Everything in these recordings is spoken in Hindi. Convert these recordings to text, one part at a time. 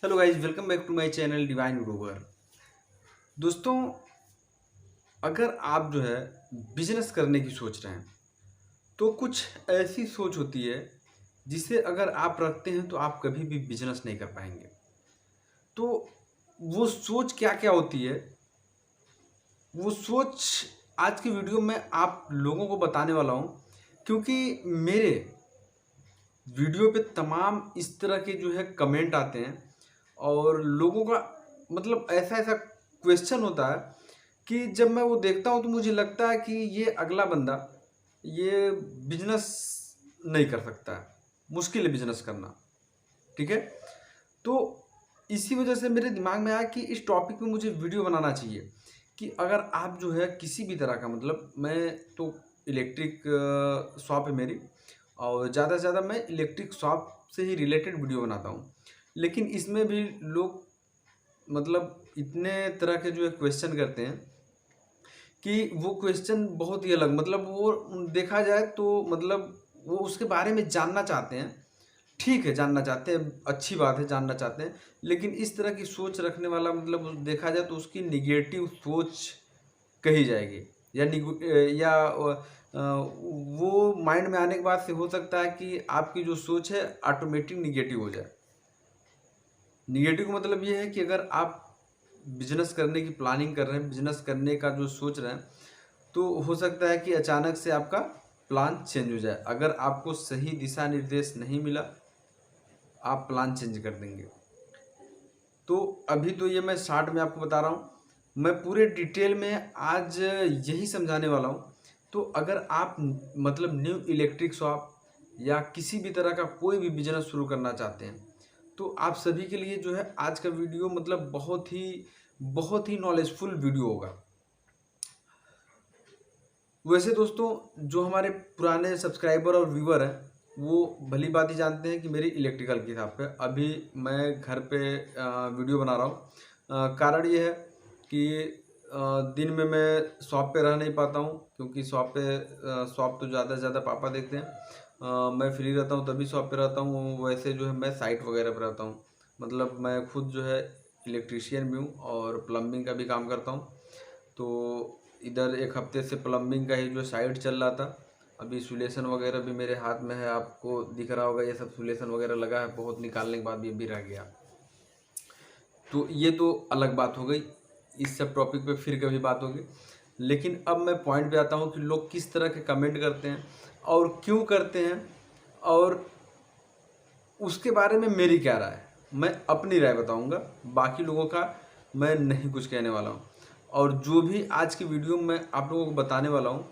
Hello guys, welcome back to my channel divine YouTuber. दोस्तों, अगर आप जो है बिजनेस करने की सोच रहे हैं तो कुछ ऐसी सोच होती है जिसे अगर आप रखते हैं तो आप कभी भी बिजनेस नहीं कर पाएंगे। तो वो सोच क्या क्या होती है, वो सोच आज की वीडियो में आप लोगों को बताने वाला हूँ, क्योंकि मेरे वीडियो पे तमाम इस तरह के जो है कमेंट आते हैं और लोगों का मतलब ऐसा ऐसा क्वेश्चन होता है कि जब मैं वो देखता हूँ तो मुझे लगता है कि ये अगला बंदा ये बिजनेस नहीं कर सकता है, मुश्किल है बिजनेस करना। ठीक है, तो इसी वजह से मेरे दिमाग में आया कि इस टॉपिक पे मुझे वीडियो बनाना चाहिए कि अगर आप जो है किसी भी तरह का मतलब मैं तो इलेक्ट्रिक शॉप है मेरी और ज़्यादा से ज़्यादा मैं इलेक्ट्रिक शॉप से ही रिलेटेड वीडियो बनाता हूँ। लेकिन इसमें भी लोग मतलब इतने तरह के जो है क्वेश्चन करते हैं कि वो क्वेश्चन बहुत ही अलग मतलब वो देखा जाए तो मतलब वो उसके बारे में जानना चाहते हैं। ठीक है, जानना चाहते हैं, अच्छी बात है, जानना चाहते हैं, लेकिन इस तरह की सोच रखने वाला मतलब देखा जाए तो उसकी निगेटिव सोच कही जाएगी या वो माइंड में आने के बाद से हो सकता है कि आपकी जो सोच है ऑटोमेटिक निगेटिव हो जाए। निगेटिव का मतलब ये है कि अगर आप बिजनेस करने की प्लानिंग कर रहे हैं, बिजनेस करने का जो सोच रहे हैं, तो हो सकता है कि अचानक से आपका प्लान चेंज हो जाए। अगर आपको सही दिशा निर्देश नहीं मिला, आप प्लान चेंज कर देंगे। तो अभी तो ये मैं शॉर्ट में आपको बता रहा हूँ, मैं पूरे डिटेल में आज यही समझाने वाला हूँ। तो अगर आप मतलब न्यू इलेक्ट्रिक शॉप या किसी भी तरह का कोई भी बिजनेस शुरू करना चाहते हैं तो आप सभी के लिए जो है आज का वीडियो मतलब बहुत ही नॉलेजफुल वीडियो होगा। वैसे दोस्तों, जो हमारे पुराने सब्सक्राइबर और व्यूवर हैं वो भली बात ही जानते हैं कि मेरी इलेक्ट्रिकल की शॉप है। अभी मैं घर पे वीडियो बना रहा हूँ। कारण ये है कि दिन में मैं शॉप पे रह नहीं पाता हूँ, क्योंकि शॉप तो ज़्यादा से ज़्यादा पापा देखते हैं। मैं फ्री रहता हूँ तभी शॉप पे रहता हूँ, वैसे जो है मैं साइट वगैरह पे रहता हूँ। मतलब मैं खुद जो है इलेक्ट्रीशियन भी हूँ और प्लम्बिंग का भी काम करता हूँ। तो इधर एक हफ्ते से प्लम्बिंग का ही जो साइट चल रहा था। अभी सुलेशन वगैरह भी मेरे हाथ में है, आपको दिख रहा होगा ये सब सुलेशन वगैरह लगा है, बहुत निकालने के बाद भी अभी रह गया। तो ये तो अलग बात हो गई, इस सब टॉपिक पे फिर कभी बात होगी। लेकिन अब मैं पॉइंट पे आता हूँ कि लोग किस तरह के कमेंट करते हैं और क्यों करते हैं और उसके बारे में मेरी क्या राय है। मैं अपनी राय बताऊंगा, बाकी लोगों का मैं नहीं कुछ कहने वाला हूँ। और जो भी आज की वीडियो में आप लोगों को बताने वाला हूँ,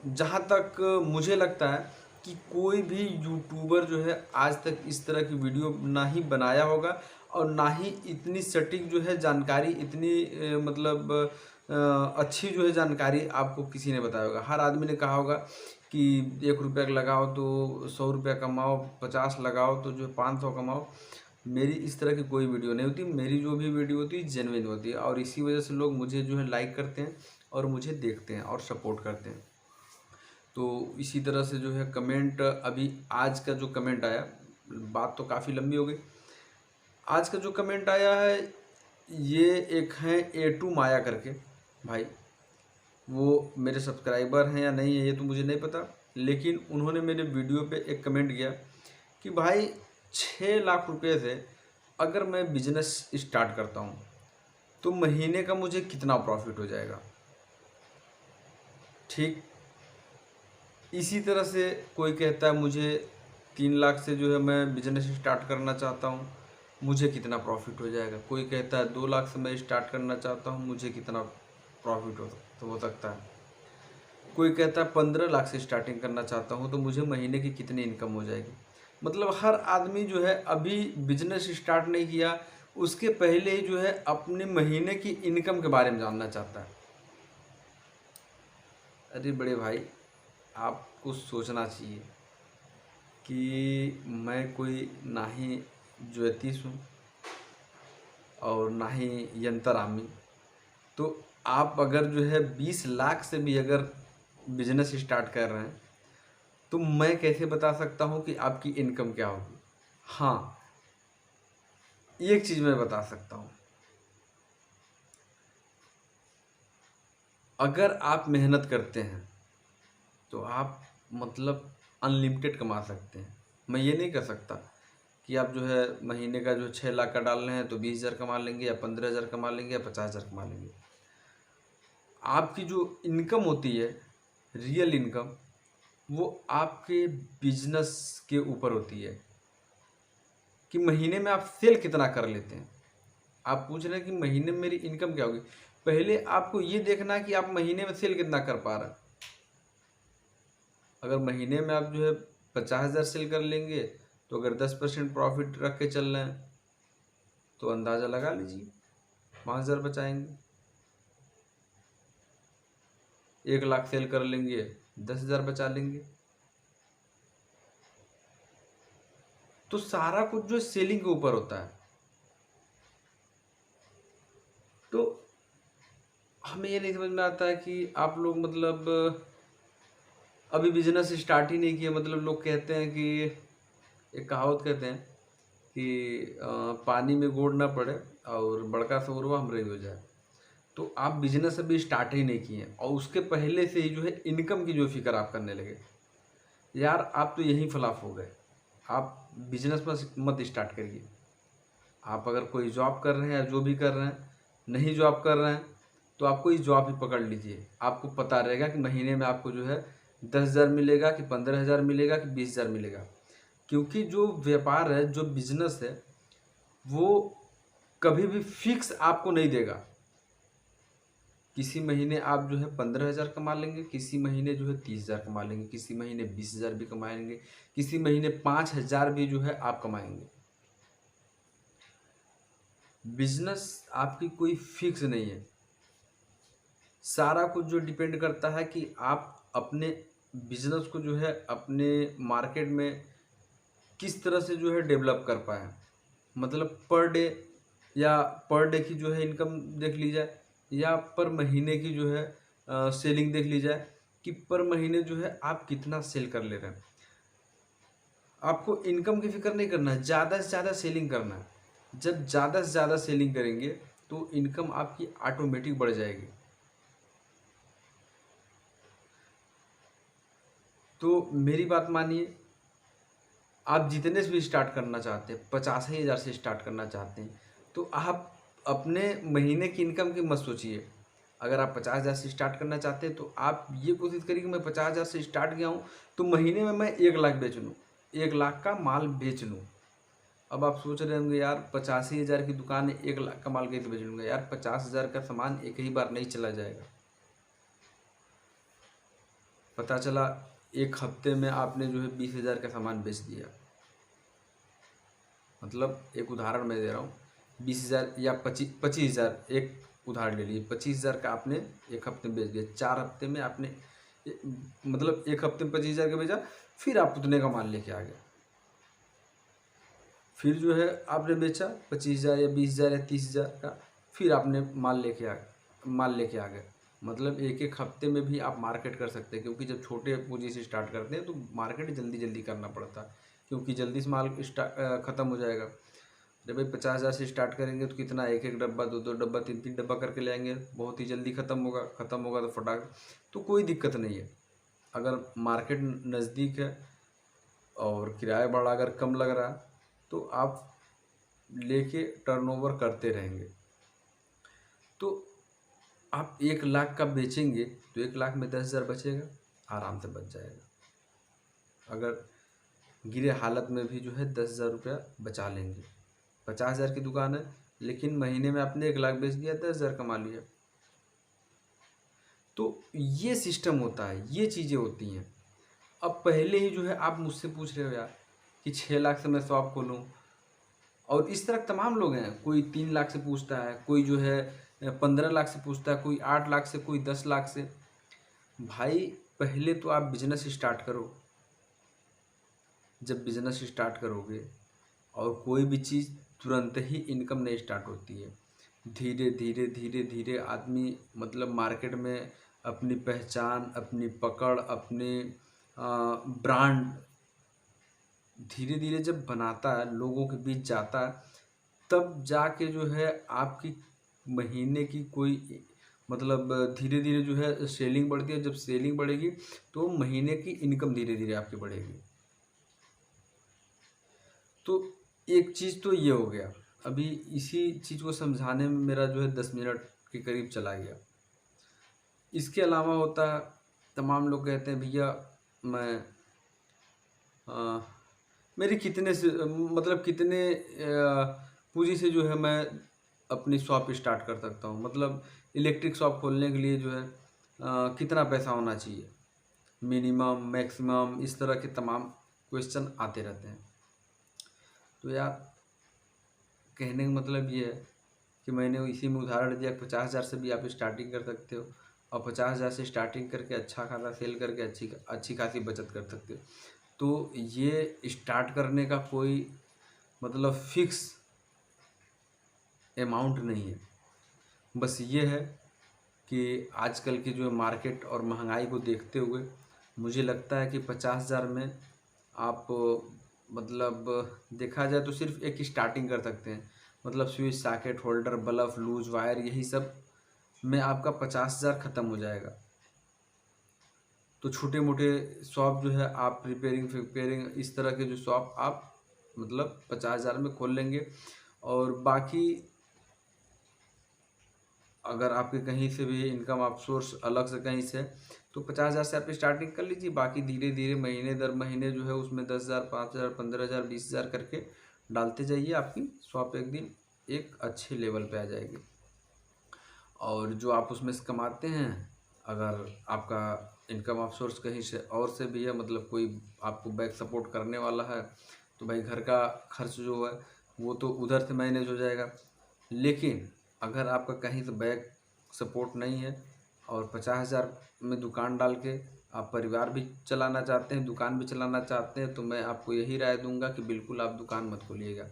जहाँ तक मुझे लगता है कि कोई भी यूट्यूबर जो है आज तक इस तरह की वीडियो ना ही बनाया होगा और ना ही इतनी सटीक जो है जानकारी, इतनी मतलब अच्छी जो है जानकारी आपको किसी ने बताया होगा। हर आदमी ने कहा होगा कि 1 रुपया लगाओ तो 100 रुपया कमाओ, 50 लगाओ तो जो है 500 कमाओ। मेरी इस तरह की कोई वीडियो नहीं होती, मेरी जो भी वीडियो होती है जेन्युइन होती है और इसी वजह से लोग मुझे जो है लाइक करते हैं और मुझे देखते हैं और सपोर्ट करते हैं। तो इसी तरह से जो है कमेंट, अभी आज का जो कमेंट आया, बात तो काफ़ी लंबी हो गई। आज का जो कमेंट आया है ये एक है A2 माया करके भाई, वो मेरे सब्सक्राइबर हैं या नहीं है ये तो मुझे नहीं पता, लेकिन उन्होंने मेरे वीडियो पे एक कमेंट किया कि भाई 6 लाख रुपए से अगर मैं बिजनेस स्टार्ट करता हूँ तो महीने का मुझे कितना प्रॉफिट हो जाएगा। ठीक इसी तरह से कोई कहता है मुझे 3 लाख से जो है मैं बिजनेस स्टार्ट करना चाहता हूँ, मुझे कितना प्रॉफिट हो जाएगा। कोई कहता है 2 लाख से मैं स्टार्ट करना चाहता हूँ, मुझे कितना प्रॉफिट हो सकता है। कोई कहता है 15 लाख से स्टार्टिंग करना चाहता हूँ तो मुझे महीने की कितनी इनकम हो जाएगी। मतलब हर आदमी जो है अभी बिजनेस स्टार्ट नहीं किया, उसके पहले ही जो है अपने महीने की इनकम के बारे में जानना चाहता है। अरे बड़े भाई, आपको सोचना चाहिए कि मैं कोई ना ही ज्योतिष हूँ और ना ही यंत्रामी। तो आप अगर जो है 20 लाख से भी अगर बिजनेस स्टार्ट कर रहे हैं तो मैं कैसे बता सकता हूँ कि आपकी इनकम क्या होगी। हाँ, एक चीज़ मैं बता सकता हूँ, अगर आप मेहनत करते हैं तो आप मतलब अनलिमिटेड कमा सकते हैं। मैं ये नहीं कह सकता कि आप जो है महीने का जो 6 लाख का डाल रहे हैं तो 20,000 कमा लेंगे या 15,000 कमा लेंगे या 50,000 कमा लेंगे। आपकी जो इनकम होती है, रियल इनकम, वो आपके बिजनेस के ऊपर होती है कि महीने में आप सेल कितना कर लेते हैं। आप पूछ रहे हैं कि महीने में मेरी इनकम क्या होगी। पहले आपको ये देखना है कि आप महीने में सेल कितना कर पा रहे हैं। अगर महीने में आप जो है 50,000 सेल कर लेंगे तो अगर 10% प्रॉफिट रख के चल रहे हैं तो अंदाज़ा लगा लीजिए 5,000 बचाएंगे। 1 लाख सेल कर लेंगे 10,000 बचा लेंगे। तो सारा कुछ जो सेलिंग के ऊपर होता है। तो हमें ये नहीं समझ में आता है कि आप लोग मतलब अभी बिजनेस स्टार्ट ही नहीं किया। मतलब लोग कहते हैं कि एक कहावत कहते हैं कि पानी में गोड़ ना पड़े और बड़का सौरवा हमरे हो जाए। तो आप बिजनेस अभी स्टार्ट ही नहीं किए और उसके पहले से ही जो है इनकम की जो फिक्र आप करने लगे, यार आप तो यहीं फ्लॉप हो गए। आप बिजनेस मत स्टार्ट करिए। आप अगर कोई जॉब कर रहे हैं या जो भी कर रहे हैं, नहीं जॉब कर रहे हैं तो आप कोई जॉब ही पकड़ लीजिए। आपको पता रहेगा कि महीने में आपको जो है 10,000 मिलेगा कि 15,000 मिलेगा कि 20,000 मिलेगा। क्योंकि जो व्यापार है, जो बिजनेस है, वो कभी भी फिक्स आपको नहीं देगा। किसी महीने आप जो है 15,000 कमा लेंगे, किसी महीने जो है 30,000 कमा लेंगे, किसी महीने 20,000 भी कमाएंगे, किसी महीने 5,000 भी जो है आप कमाएंगे। बिजनेस आपकी कोई फिक्स नहीं है। सारा कुछ जो डिपेंड करता है कि आप अपने बिजनेस को जो है अपने मार्केट में किस तरह से जो है डेवलप कर पाए। मतलब पर डे या पर डे की जो है इनकम देख ली जाए या पर महीने की जो है सेलिंग देख ली जाए कि पर महीने जो है आप कितना सेल कर ले रहे हैं। आपको इनकम की फिक्र नहीं करना है, ज़्यादा से ज़्यादा सेलिंग करना है। जब ज़्यादा से ज़्यादा सेलिंग करेंगे तो इनकम आपकी ऑटोमेटिक बढ़ जाएगी। तो मेरी बात मानिए, आप जितने से भी स्टार्ट करना चाहते हैं, 85,000 से स्टार्ट करना चाहते हैं, तो आप अपने महीने की इनकम की मत सोचिए। अगर आप 50,000 से स्टार्ट करना चाहते हैं तो आप ये कोशिश करिए कि मैं 50,000 से स्टार्ट किया हूँ तो महीने में मैं 1 लाख बेच लूँ, 1 लाख का माल बेच लूँ। अब आप सोच रहे होंगे यार 85,000 की दुकान है, 1 लाख का माल कैसे बेच लूँगा। यार 50,000 का सामान एक ही बार नहीं चला जाएगा। पता चला एक हफ्ते में आपने जो है 20,000 का सामान बेच दिया। मतलब एक उदाहरण मैं दे रहा हूँ, 20,000 या 25,000, एक उदाहरण ले लीजिए, 25,000 का आपने एक हफ्ते में बेच दिया। 4 हफ्ते में आपने मतलब एक हफ्ते में 25,000 का बेचा, फिर आप उतने का माल लेके आ गए। फिर जो है आपने बेचा 25,000 या 20,000 या 30,000 का, फिर आपने माल लेके आ गए। मतलब एक एक हफ्ते में भी आप मार्केट कर सकते हैं। क्योंकि जब छोटे पूंजी से स्टार्ट करते हैं तो मार्केट जल्दी जल्दी करना पड़ता है, क्योंकि जल्दी से माल ख़त्म हो जाएगा। जब भाई 50,000 से स्टार्ट करेंगे तो कितना, एक एक डब्बा, दो दो डब्बा, तीन तीन डब्बा करके ले आएंगे, बहुत ही जल्दी ख़त्म होगा तो फटाक। तो कोई दिक्कत नहीं है। अगर मार्केट नज़दीक है और किराया भाड़ा अगर कम लग रहा है तो आप लेके टर्नओवर करते रहेंगे। तो आप 1 लाख का बेचेंगे तो 1 लाख में 10,000 बचेगा, आराम से बच जाएगा। अगर गिरे हालत में भी जो है 10,000 रुपया बचा लेंगे। 50,000 की दुकान है लेकिन महीने में आपने 1 लाख बेच दिया, 10,000 कमा लिया। तो ये सिस्टम होता है, ये चीज़ें होती हैं। अब पहले ही जो है आप मुझसे पूछ रहे हो यार कि 6 लाख से मैं शॉप खोलूँ, और इस तरह तमाम लोग हैं। कोई 3 लाख से पूछता है, कोई जो है 15 लाख से पूछता है, कोई 8 लाख से, कोई 10 लाख से। भाई पहले तो आप बिजनेस स्टार्ट करो। जब बिजनेस स्टार्ट करोगे, और कोई भी चीज़ तुरंत ही इनकम नहीं स्टार्ट होती है। धीरे धीरे धीरे धीरे आदमी मतलब मार्केट में अपनी पहचान, अपनी पकड़, अपने ब्रांड धीरे धीरे जब बनाता है, लोगों के बीच जाता है, तब जाके जो है आपकी महीने की कोई मतलब धीरे धीरे जो है सेलिंग बढ़ती है। जब सेलिंग बढ़ेगी तो महीने की इनकम धीरे धीरे आपकी बढ़ेगी। तो एक चीज़ तो ये हो गया। अभी इसी चीज़ को समझाने में मेरा जो है 10 मिनट के करीब चला गया। इसके अलावा होता है, तमाम लोग कहते हैं भैया मैं अ, मेरी कितने से मतलब कितने पूँजी से जो है मैं अपनी शॉप स्टार्ट कर सकता हूँ। मतलब इलेक्ट्रिक शॉप खोलने के लिए जो है कितना पैसा होना चाहिए, मिनिमम, मैक्सिमम, इस तरह के तमाम क्वेश्चन आते रहते हैं। तो यार कहने का मतलब ये है कि मैंने इसी में उदाहरण दिया, 50,000 से भी आप स्टार्टिंग कर सकते हो और 50,000 से स्टार्टिंग करके अच्छा खासा सेल करके अच्छी अच्छी खासी बचत कर सकते हो। तो ये स्टार्ट करने का कोई मतलब फिक्स अमाउंट नहीं है। बस ये है कि आजकल की जो मार्केट और महंगाई को देखते हुए मुझे लगता है कि 50,000 में आप मतलब देखा जाए तो सिर्फ एक स्टार्टिंग कर सकते हैं। मतलब switch, socket, holder, bulb, loose wire, यही सब में आपका 50,000 ख़त्म हो जाएगा। तो छोटे मोटे शॉप जो है आप रिपेयरिंग इस तरह के जो शॉप आप मतलब 50,000 में खोल लेंगे। और बाकी अगर आपके कहीं से भी इनकम आप सोर्स अलग से कहीं से तो 50,000 से आप स्टार्टिंग कर लीजिए। बाकी धीरे धीरे महीने दर महीने जो है उसमें 10,000, 5,000, 15,000, 20,000 करके डालते जाइए। आपकी शॉप एक दिन एक अच्छे लेवल पे आ जाएगी। और जो आप उसमें से कमाते हैं, अगर आपका इनकम आप सोर्स कहीं से और से भी है, मतलब कोई आपको बैक सपोर्ट करने वाला है, तो भाई घर का खर्च जो है वो तो उधर से मैनेज हो जाएगा। लेकिन अगर आपका कहीं से बैक सपोर्ट नहीं है और 50,000 में दुकान डाल के आप परिवार भी चलाना चाहते हैं, दुकान भी चलाना चाहते हैं, तो मैं आपको यही राय दूंगा कि बिल्कुल आप दुकान मत खोलिएगा।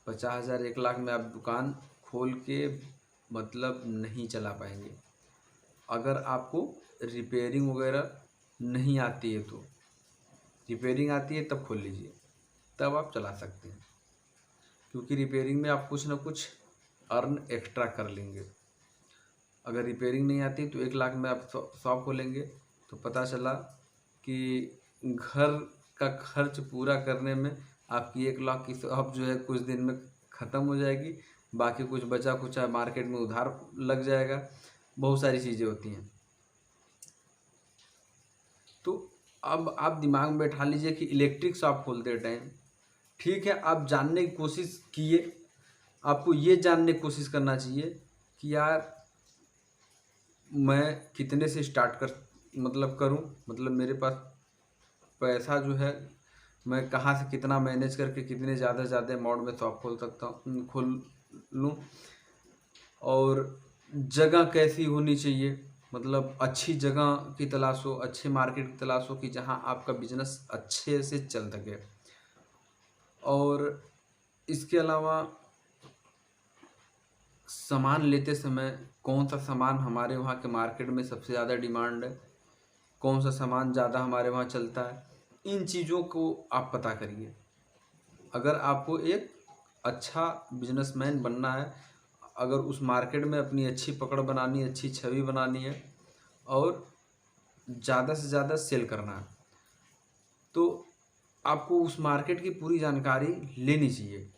50,000, 1 लाख में आप दुकान खोल के मतलब नहीं चला पाएंगे। अगर आपको रिपेयरिंग वगैरह नहीं आती है तो रिपेयरिंग आती है तब खोल लीजिए, तब आप चला सकते हैं। क्योंकि रिपेयरिंग में आप कुछ ना कुछ अर्न एक्स्ट्रा कर लेंगे। अगर रिपेयरिंग नहीं आती तो 1 लाख में आप शॉप खोलेंगे तो पता चला कि घर का खर्च पूरा करने में आपकी 1 लाख की शॉप जो है कुछ दिन में ख़त्म हो जाएगी। बाकी कुछ बचा कुचा मार्केट में उधार लग जाएगा। बहुत सारी चीज़ें होती हैं। तो अब आप दिमाग में बैठा लीजिए कि इलेक्ट्रिक शॉप खोलते टाइम ठीक है, आप जानने की कोशिश किए, आपको ये जानने की कोशिश करना चाहिए कि यार मैं कितने से स्टार्ट कर मतलब करूं, मतलब मेरे पास पैसा जो है मैं कहाँ से कितना मैनेज करके कितने ज़्यादा से ज़्यादा अमाउंट में शॉप खोल सकता हूँ, खोल लूँ। और जगह कैसी होनी चाहिए, मतलब अच्छी जगह की तलाश हो, अच्छे मार्केट की तलाश हो कि जहाँ आपका बिजनेस अच्छे से चल सके। और इसके अलावा सामान लेते समय कौन सा सामान हमारे वहाँ के मार्केट में सबसे ज़्यादा डिमांड है, कौन सा सामान ज़्यादा हमारे वहाँ चलता है, इन चीज़ों को आप पता करिए। अगर आपको एक अच्छा बिजनेसमैन बनना है, अगर उस मार्केट में अपनी अच्छी पकड़ बनानी है, अच्छी छवि बनानी है और ज़्यादा से ज़्यादा सेल करना है, तो आपको उस मार्केट की पूरी जानकारी लेनी चाहिए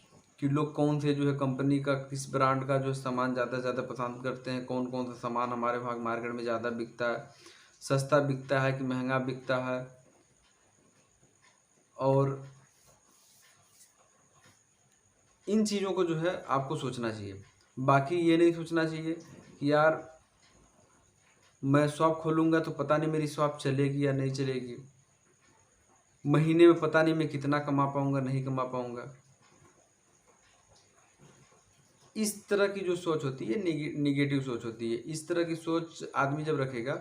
कि लोग कौन से जो है कंपनी का, किस ब्रांड का जो है सामान ज़्यादा से ज़्यादा पसंद करते हैं, कौन कौन सा सामान हमारे वहाँ मार्केट में ज़्यादा बिकता है, सस्ता बिकता है कि महंगा बिकता है। और इन चीज़ों को जो है आपको सोचना चाहिए। बाकी ये नहीं सोचना चाहिए कि यार मैं शॉप खोलूँगा तो पता नहीं मेरी शॉप चलेगी या नहीं चलेगी, महीने में पता नहीं मैं कितना कमा पाऊँगा नहीं कमा पाऊँगा। इस तरह की जो सोच होती है निगेटिव सोच होती है। इस तरह की सोच आदमी जब रखेगा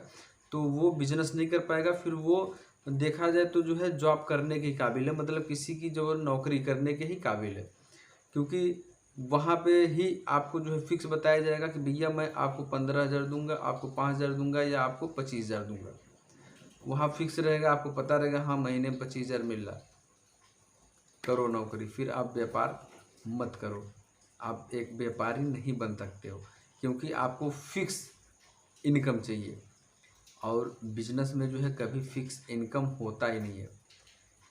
तो वो बिजनेस नहीं कर पाएगा। फिर वो देखा जाए तो जो है जॉब करने के काबिल है, मतलब किसी की जो नौकरी करने के ही काबिल है। क्योंकि वहाँ पे ही आपको जो है फिक्स बताया जाएगा कि भैया मैं आपको 15,000 दूंगा, आपको 5,000 दूंगा या आपको 25,000 दूंगा। वहाँ फिक्स रहेगा, आपको पता रहेगा हाँ महीने में 25,000 मिल रहा, करो नौकरी, फिर आप व्यापार मत करो। आप एक व्यापारी नहीं बन सकते हो, क्योंकि आपको फिक्स इनकम चाहिए। और बिजनेस में जो है कभी फिक्स इनकम होता ही नहीं है,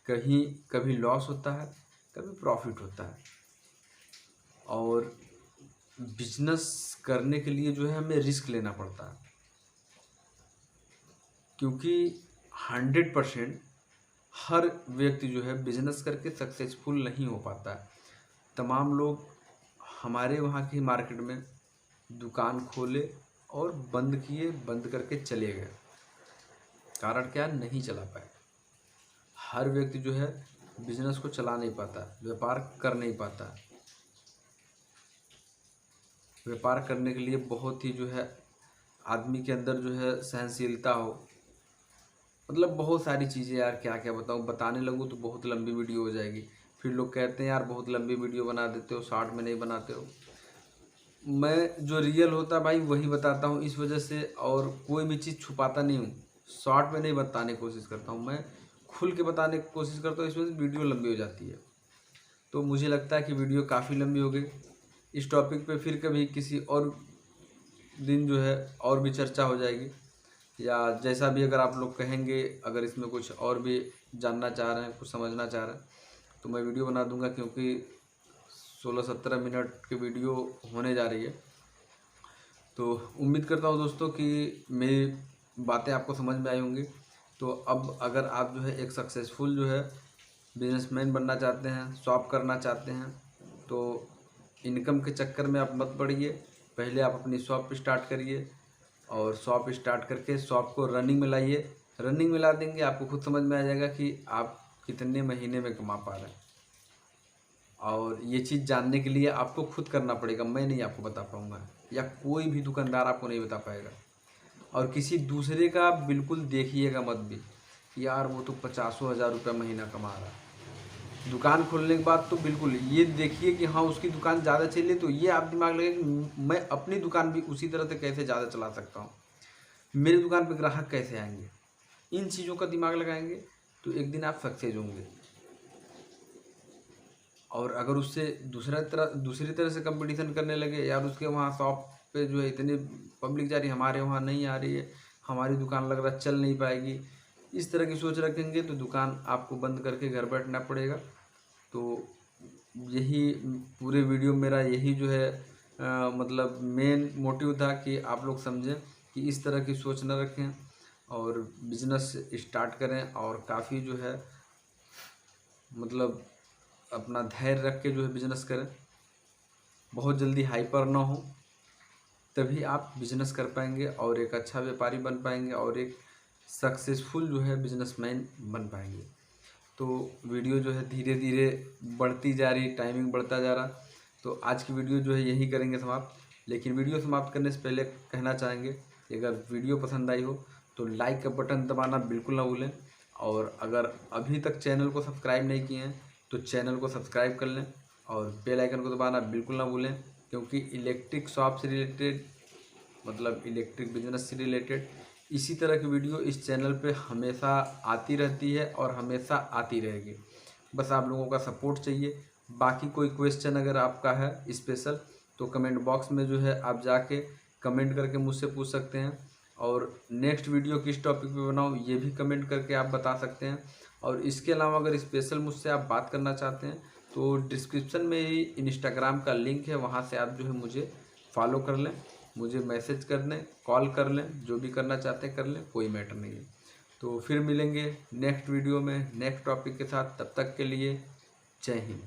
कहीं कभी लॉस होता है, कभी प्रॉफिट होता है। और बिजनेस करने के लिए जो है हमें रिस्क लेना पड़ता है, क्योंकि 100% हर व्यक्ति जो है बिजनेस करके सक्सेसफुल नहीं हो पाता है। तमाम लोग हमारे वहाँ की मार्केट में दुकान खोले और बंद किए, बंद करके चले गए। कारण क्या? नहीं चला पाए। हर व्यक्ति जो है बिजनेस को चला नहीं पाता, व्यापार कर नहीं पाता। व्यापार करने के लिए बहुत ही जो है आदमी के अंदर जो है सहनशीलता हो, मतलब बहुत सारी चीज़ें यार, क्या क्या बताऊँ, बताने लगूँ तो बहुत लंबी वीडियो हो जाएगी। फिर लोग कहते हैं यार बहुत लंबी वीडियो बना देते हो, शॉर्ट में नहीं बनाते हो। मैं जो रियल होता है भाई वही बताता हूँ इस वजह से, और कोई भी चीज़ छुपाता नहीं हूँ। शॉर्ट में नहीं बताने की कोशिश करता हूँ, मैं खुल के बताने की कोशिश करता हूँ, इस वजह से वीडियो लंबी हो जाती है। तो मुझे लगता है कि वीडियो काफ़ी लंबी हो गई। इस टॉपिक पे फिर कभी किसी और दिन जो है और भी चर्चा हो जाएगी, या जैसा भी अगर आप लोग कहेंगे, अगर इसमें कुछ और भी जानना चाह रहे हैं, कुछ समझना चाह रहे हैं, तो मैं वीडियो बना दूंगा, क्योंकि 16-17 मिनट की वीडियो होने जा रही है। तो उम्मीद करता हूँ दोस्तों कि मेरी बातें आपको समझ में आई होंगी। तो अब अगर आप जो है एक सक्सेसफुल जो है बिजनेसमैन बनना चाहते हैं, शॉप करना चाहते हैं, तो इनकम के चक्कर में आप मत पड़िए। पहले आप अपनी शॉप स्टार्ट करिए, और शॉप स्टार्ट करके शॉप को रनिंग में लाइए। रनिंग में ला देंगे, आपको खुद समझ में आ जाएगा कि आप कितने महीने में कमा पा रहे हैं। और ये चीज़ जानने के लिए आपको खुद करना पड़ेगा, मैं नहीं आपको बता पाऊँगा, या कोई भी दुकानदार आपको नहीं बता पाएगा। और किसी दूसरे का बिल्कुल देखिएगा मत भी, यार वो तो 50,000 रुपये महीना कमा रहा है। दुकान खोलने के बाद तो बिल्कुल ये देखिए कि हाँ उसकी दुकान ज़्यादा चले, तो ये आप दिमाग लगे कि मैं अपनी दुकान भी उसी तरह से कैसे ज़्यादा चला सकता हूँ, मेरी दुकान पे ग्राहक कैसे आएंगे। इन चीज़ों का दिमाग लगाएंगे तो एक दिन आप सक्सेस होंगे। और अगर उससे दूसरी तरह से कंपटीशन करने लगे, यार उसके वहाँ शॉप पे जो है इतनी पब्लिक जा रही है, हमारे वहाँ नहीं आ रही है, हमारी दुकान लग रहा है चल नहीं पाएगी, इस तरह की सोच रखेंगे तो दुकान आपको बंद करके घर बैठना पड़ेगा। तो यही पूरे वीडियो मेरा यही जो है मतलब मेन मोटिव था कि आप लोग समझें कि इस तरह की सोच न रखें और बिजनेस स्टार्ट करें, और काफ़ी जो है मतलब अपना धैर्य रख के जो है बिजनेस करें। बहुत जल्दी हाइपर ना हो, तभी आप बिजनेस कर पाएंगे और एक अच्छा व्यापारी बन पाएंगे और एक सक्सेसफुल जो है बिजनेसमैन बन पाएंगे। तो वीडियो जो है धीरे धीरे बढ़ती जा रही, टाइमिंग बढ़ता जा रहा। तो आज की वीडियो जो है यही करेंगे समाप्त। लेकिन वीडियो समाप्त करने से पहले कहना चाहेंगे कि अगर वीडियो पसंद आई हो तो लाइक का बटन दबाना बिल्कुल ना भूलें, और अगर अभी तक चैनल को सब्सक्राइब नहीं किए हैं तो चैनल को सब्सक्राइब कर लें, और बेल आइकन को दबाना बिल्कुल ना भूलें, क्योंकि इलेक्ट्रिक शॉप से रिलेटेड, मतलब इलेक्ट्रिक बिजनेस से रिलेटेड इसी तरह की वीडियो इस चैनल पे हमेशा आती रहती है और हमेशा आती रहेगी। बस आप लोगों का सपोर्ट चाहिए। बाकी कोई क्वेश्चन अगर आपका है स्पेशल, तो कमेंट बॉक्स में जो है आप जाके कमेंट करके मुझसे पूछ सकते हैं, और नेक्स्ट वीडियो किस टॉपिक पे बनाऊँ ये भी कमेंट करके आप बता सकते हैं। और इसके अलावा अगर स्पेशल मुझसे आप बात करना चाहते हैं तो डिस्क्रिप्शन में ही इंस्टाग्राम का लिंक है, वहाँ से आप जो है मुझे फॉलो कर लें, मुझे मैसेज कर लें, कॉल कर लें, जो भी करना चाहते हैं कर लें, कोई मैटर नहीं है। तो फिर मिलेंगे नेक्स्ट वीडियो में नेक्स्ट टॉपिक के साथ, तब तक के लिए जय हिंद।